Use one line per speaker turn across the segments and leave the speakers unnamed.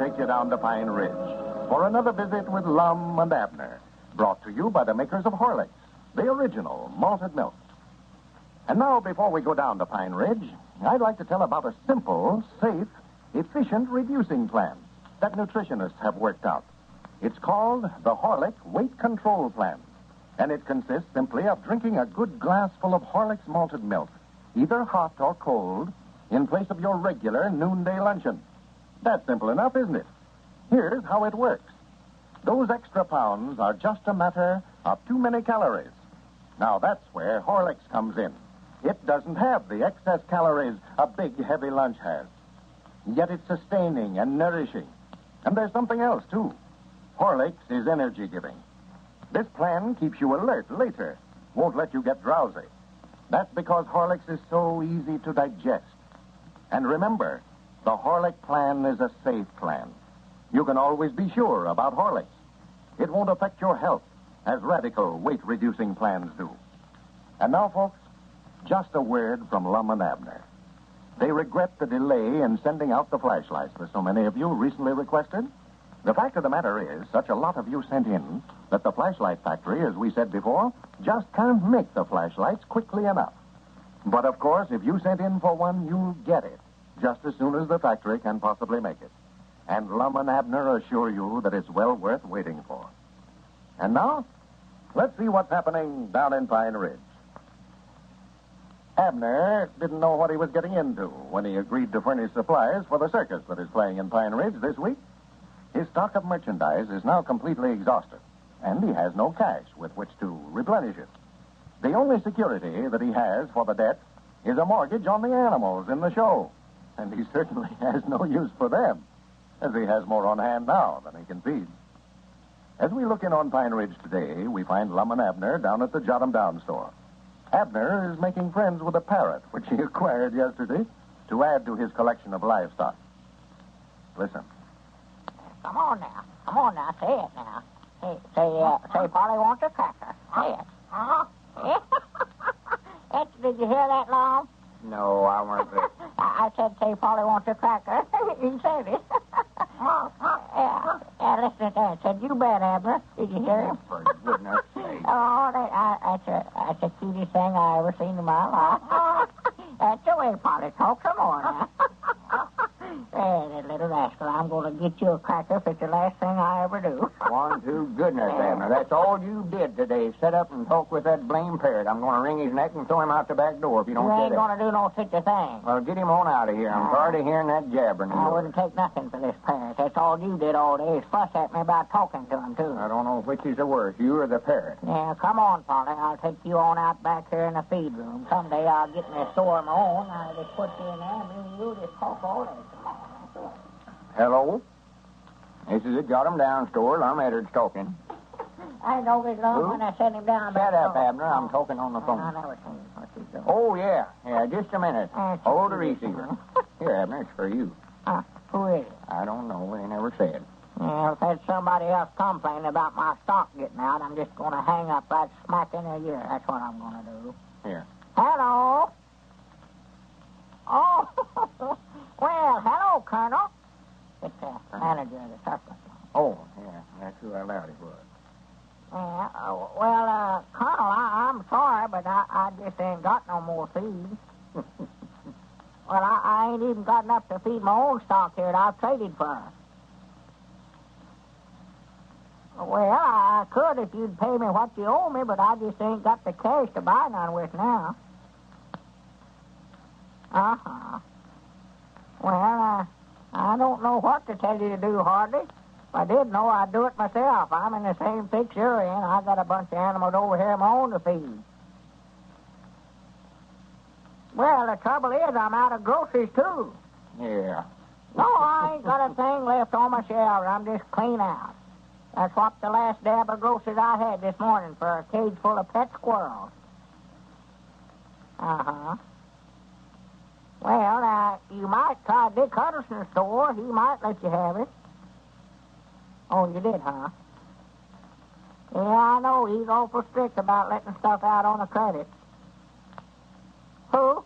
take you down to Pine Ridge for another visit with Lum and Abner, brought to you by the makers of Horlicks, the original malted milk. And now, before we go down to Pine Ridge, I'd like to tell about a simple, safe, efficient reducing plan that nutritionists have worked out. It's called the Horlick Weight Control Plan, and it consists simply of drinking a good glass full of Horlick's malted milk, either hot or cold, in place of your regular noonday luncheon. That's simple enough, isn't it? Here's how it works. Those extra pounds are just a matter of too many calories. Now, that's where Horlicks comes in. It doesn't have the excess calories a big, heavy lunch has. Yet it's sustaining and nourishing. And there's something else, too. Horlicks is energy-giving. This plan keeps you alert later, won't let you get drowsy. That's because Horlicks is so easy to digest. And remember, the Horlick plan is a safe plan. You can always be sure about Horlicks. It won't affect your health as radical weight-reducing plans do. And now, folks, just a word from Lum and Abner. They regret the delay in sending out the flashlights that so many of you recently requested. The fact of the matter is, such a lot of you sent in that the flashlight factory, as we said before, just can't make the flashlights quickly enough. But, of course, if you sent in for one, you'll get it just as soon as the factory can possibly make it. And Lum and Abner assure you that it's well worth waiting for. And now, let's see what's happening down in Pine Ridge. Abner didn't know what he was getting into when he agreed to furnish supplies for the circus that is playing in Pine Ridge this week. His stock of merchandise is now completely exhausted, and he has no cash with which to replenish it. The only security that he has for the debt is a mortgage on the animals in the show, and he certainly has no use for them, as he has more on hand now than he can feed. As we look in on Pine Ridge today, we find Lum and Abner down at the Jot 'em Down store. Abner is making friends with a parrot, which he acquired yesterday, to add to his collection of livestock. Listen.
Come on now. Say it now. Say, Polly wants a cracker. Say it. Did you hear that, Lum?
No, I weren't there.
I said, say, Polly wants a cracker. He said it. Yeah, listen to that. Said, you bet, Abner. Did you hear him?
For goodness sake.
That's the cutest thing I ever seen in my life. That's the way Polly talks. Come on now. Hey, that little rascal, I'm going to get you a cracker if it's the last thing I ever do.
One to goodness, Abner. That's all you did today. Sit up and talk with that blame parrot. I'm going to wring his neck and throw him out the back door if you don't
You
get
ain't
it.
going to do no such a thing.
Well, get him on out of here. I'm tired of hearing that jabbering.
I wouldn't take nothing for this parrot. That's all you did all day is fuss at me about talking to him, too.
I don't know which is the worst, you or the parrot.
Yeah, come on, Polly. I'll take you on out back here in the feed room. Someday I'll get me a store of my own. I'll just put you in there and me and you just talk all day. Come on.
Hello? This is the Jot 'em Down store. Lum Eddard's talking.
I know his Lum when I set him down.
Shut up, Abner. I'm talking on the phone.
I never seen what he's doing.
Oh, yeah. Yeah, just a minute. Hold the receiver. Here, Abner, it's for you.
Who is it?
I don't know. They never said.
Yeah, if there's somebody else complaining about my stock getting out, I'm just going to hang up right smack in their ear. That's what I'm going to do.
Here.
Hello? Oh, well, hello, Colonel. It's the manager of the circus.
Oh, yeah, that's who I allowed it was.
Yeah, Colonel, I'm sorry, but I just ain't got no more feed. Well, I ain't even got enough to feed my own stock here that I've traded for. Well, I could if you'd pay me what you owe me, but I just ain't got the cash to buy none with now. Uh-huh. Well, I don't know what to tell you to do, hardly. If I did know, I'd do it myself. I'm in the same fix you're in. I got a bunch of animals over here of my own to feed. Well, the trouble is I'm out of groceries, too.
Yeah.
No, I ain't got a thing left on my shelves. I'm just clean out. I swapped the last dab of groceries I had this morning for a cage full of pet squirrels. Uh-huh. Well, you might try Dick Huddleston's store. He might let you have it. Oh, you did, huh? Yeah, I know. He's awful strict about letting stuff out on the credit. Who?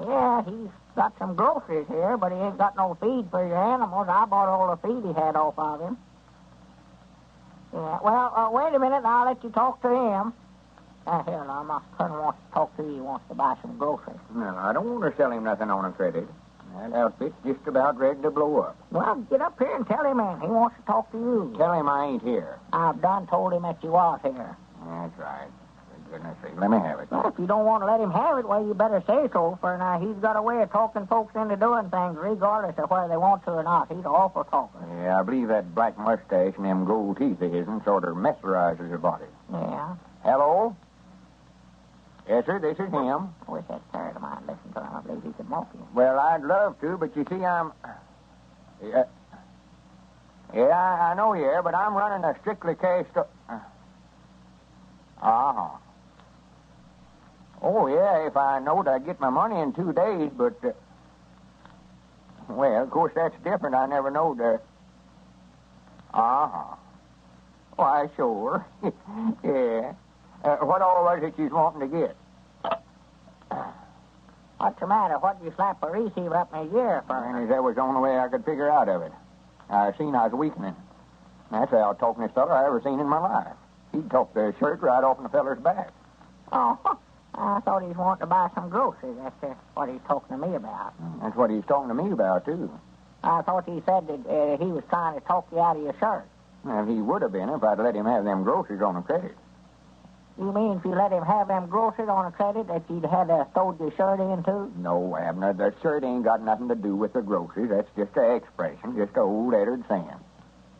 Yeah, he's got some groceries here, but he ain't got no feed for your animals. I bought all the feed he had off of him. Yeah, well, wait a minute, I'll let you talk to him. Here, now, my son wants to talk to you. He wants to buy some groceries.
No, I don't want to sell him nothing on a credit. That outfit's just about ready to blow up.
Well, get up here and tell him in. He wants to talk to you.
Tell him I ain't here.
I've done told him that you was here.
That's right. For goodness sake, let me have it.
Well, if you don't want to let him have it, well, you better say so. For now, he's got a way of talking folks into doing things regardless of whether they want to or not. He's an awful talker.
Yeah, I believe that black mustache and them gold teeth of his'n sort of mesmerizes your body.
Yeah.
Hello? Yes, sir, this is him.
I wish that third of mine listened to him. I believe he could mock you.
Well, I'd love to, but you see, I'm... Yeah, I know you are, but I'm running a strictly cash store. Uh-huh. Oh, yeah, if I knowed I'd get my money in 2 days, but... Well, of course, that's different. I never knowed that. Uh-huh. Why, sure. Yeah. What all was it you was wanting to get?
What's the matter? What did you slap a receiver up in his ear for?
And that was the only way I could figure out of it. I seen I was weakening. That's the out-talkingest feller I ever seen in my life. He'd talk the shirt right off in the feller's back.
Oh, I thought he was wanting to buy some groceries. That's what he's talking to me about.
That's what he's talking to me about, too.
I thought he said that he was trying to talk you out of your shirt.
Well, he would have been if I'd let him have them groceries on a credit.
You mean if you let him have them groceries on a credit that you'd had to throw your shirt in, too?
No, Abner, the shirt ain't got nothing to do with the groceries. That's just an expression, just an old lettered saying.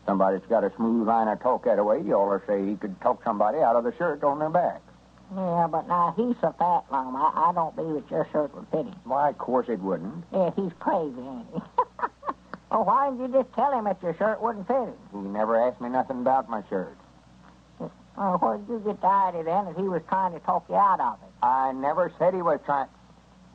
Somebody's got a smooth line of talk that way, you ought to say he could talk somebody out of the shirt on their back.
Yeah, but now he's so fat, Lum. I don't believe that your shirt would fit him.
Why, of course it wouldn't.
Yeah, he's crazy, ain't he? Well, why didn't you just tell him that your shirt wouldn't fit him?
He never asked me nothing about my shirt.
Where did you get the idea then that he was trying to talk you out of it?
I never said he was trying...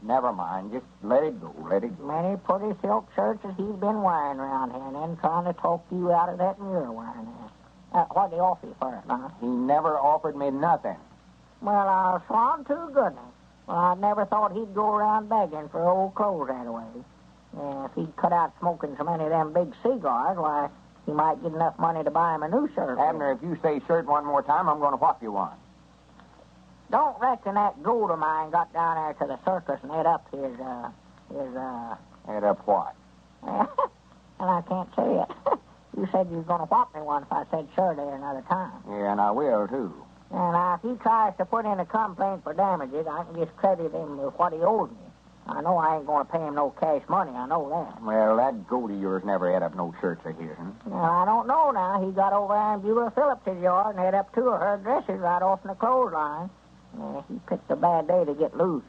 Never mind. Just let it go. Let it go.
Many pretty silk shirts that he's been wearing around here and then trying to talk you out of that and you're wearing it. What'd he offer you for it, Lum?
He never offered me nothing.
Well, I'll swan to goodness. Well, I never thought he'd go around begging for old clothes that way. If he'd cut out smoking so many of them big cigars, why, he might get enough money to buy him a new shirt.
Abner, if you say shirt one more time, I'm going to whop you one.
Don't reckon that gold of mine got down there to the circus and ate up his.
Ate up what?
And I can't say it. You said you was going to whop me one if I said sure there another time.
Yeah, and I will, too.
And if he tries to put in a complaint for damages, I can just credit him with what he owes me. I know I ain't going to pay him no cash money. I know that.
Well, that goat of yours never had up no shirts of his.
Now, I don't know now. He got over there in Beulah Phillips's yard and had up 2 of her dresses right off in the clothesline. He picked a bad day to get loose.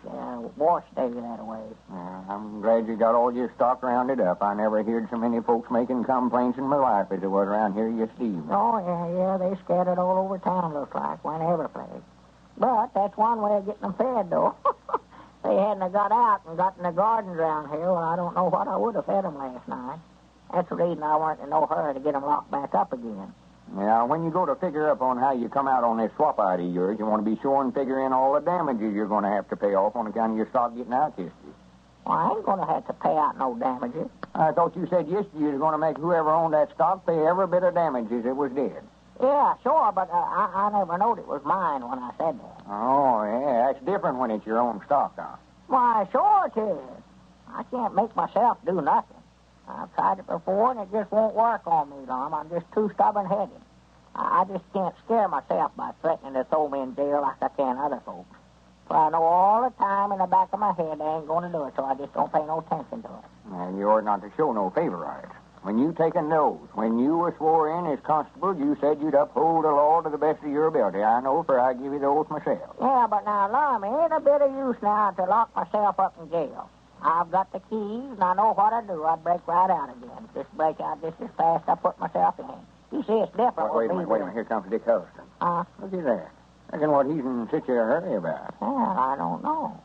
Wash day that way.
I'm glad you got all your stock rounded up. I never heard so many folks making complaints in my life as there was around here yesterday.
Oh, yeah, they scattered all over town, looks like. Went every place. But that's one way of getting them fed, though. They hadn't have got out and got in the gardens around here, well, I don't know what I would have fed them last night. That's the reason I weren't in no hurry to get them locked back up again.
Now, when you go to figure up on how you come out on this swap out of yours, you want to be sure and figure in all the damages you're going to have to pay off on account of your stock getting out yesterday.
Well, I ain't going to have to pay out no damages.
I thought you said yesterday you was going to make whoever owned that stock pay every bit of damages it was dead.
Yeah, sure, but I never knowed it was mine when I said that.
Oh, yeah, that's different when it's your own stock, huh?
Why, sure it is. I can't make myself do nothing. I've tried it before, and it just won't work on me, Lum. I'm just too stubborn-headed. I just can't scare myself by threatening to throw me in jail like I can other folks. For I know all the time in the back of my head they ain't going to do it, so I just don't pay no attention to it.
And you ought not to show no favorites. When you take an oath, when you were swore in as constable, you said you'd uphold the law to the best of your ability. I know, for I give you the oath myself.
Yeah, but now, Lum, it ain't a bit of use now to lock myself up in jail. I've got the keys, and I know what I do. I'd break right out again. Just break out just as fast as I put myself in. You see, it's different.
Wait a minute. Here comes Dick Huston. Look at that. Reckon what he's in such a hurry about.
Well, I don't know.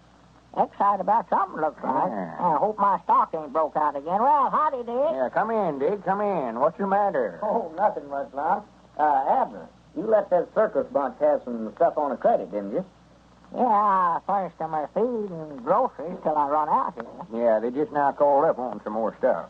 Excited about something, looks like.
Yeah.
I hope my stock ain't broke out again. Well, howdy, Dick.
Yeah, come in, Dick. Come in. What's the matter?
Oh, nothing much, Lum. Abner, you let that circus bunch have some stuff on a credit, didn't you?
Yeah, I furnished them their feed and groceries till I run out here.
Yeah, they just now called up on some more stuff.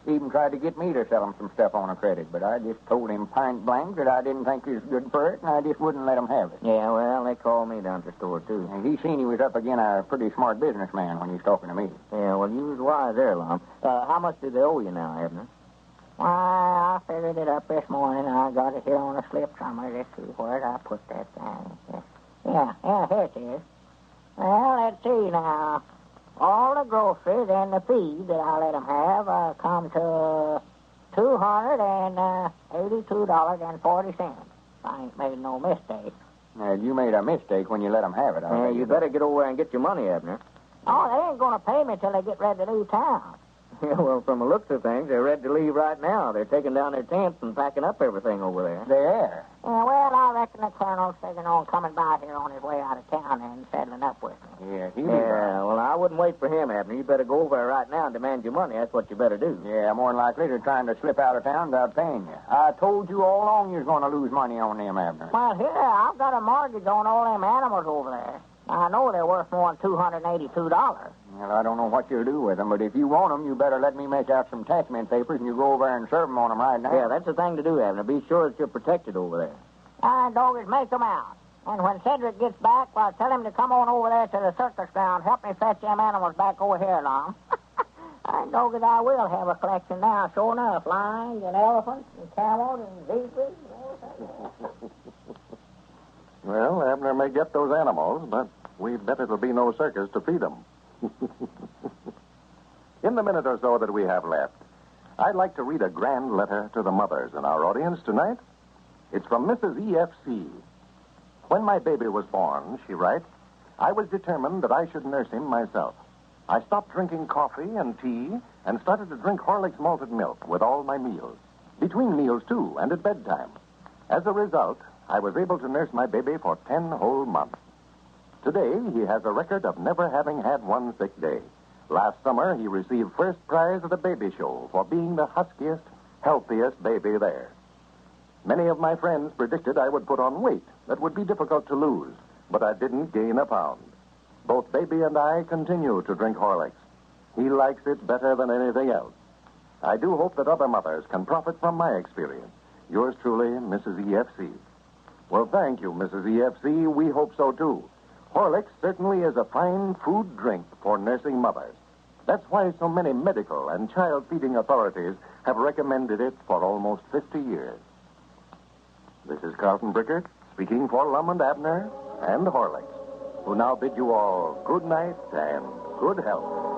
Even tried to get me to sell them some stuff on a credit, but I just told him point blank that I didn't think he was good for it, and I just wouldn't let him have it.
Yeah, well, they called me down to the store, too.
And he seen he was up again a pretty smart businessman when he was talking to me.
Yeah, well, you was wise there, Lum. How much do they owe you now, Abner?
Why, I figured it up this morning. I got it here on a slip somewhere. Let's see, where did I put that thing? Yeah, here it is. Well, let's see now. All the groceries and the feed that I let them have come to $282.40. I ain't made no mistake.
Now, you made a mistake when you let them have it.
You better get over there and get your money, Abner.
Oh, they ain't going to pay me till they get ready to leave town.
Yeah, well, from the looks of things, they're ready to leave right now. They're taking down their tents and packing up everything over there.
There.
Yeah, well, I reckon the colonel's figuring on coming by here on his way out of town and settling up with me.
Yeah,
well, I wouldn't wait for him, Abner. You better go over there right now and demand your money. That's what you better do.
Yeah, more than likely they're trying to slip out of town without paying you. I told you all along you was going to lose money on them, Abner.
Well, here, I've got a mortgage on all them animals over there. I know they're worth more than $282.
Well, I don't know what you'll do with them, but if you want them, you better let me make out some taxman papers and you go over there and serve them on them right now.
Yeah, that's the thing to do, Abner. Be sure that you're protected over there.
Doggers, make them out. And when Cedric gets back, well, tell him to come on over there to the circus ground. Help me fetch them animals back over here, Lum. Doggers, I will have a collection now, sure enough. Lions and elephants and camels and zebras and everything.
Well, Abner may get those animals, but we bet it'll be no circus to feed them. In the minute or so that we have left, I'd like to read a grand letter to the mothers in our audience tonight. It's from Mrs. E.F.C. When my baby was born, she writes, I was determined that I should nurse him myself. I stopped drinking coffee and tea and started to drink Horlick's malted milk with all my meals. Between meals, too, and at bedtime. As a result, I was able to nurse my baby for 10 whole months. Today, he has a record of never having had one sick day. Last summer, he received first prize at the baby show for being the huskiest, healthiest baby there. Many of my friends predicted I would put on weight that would be difficult to lose, but I didn't gain a pound. Both baby and I continue to drink Horlicks. He likes it better than anything else. I do hope that other mothers can profit from my experience. Yours truly, Mrs. E.F.C. Well, thank you, Mrs. E.F.C. We hope so, too. Horlicks certainly is a fine food drink for nursing mothers. That's why so many medical and child-feeding authorities have recommended it for almost 50 years. This is Carlton Brickert speaking for Lum and Abner and Horlicks, who now bid you all good night and good health.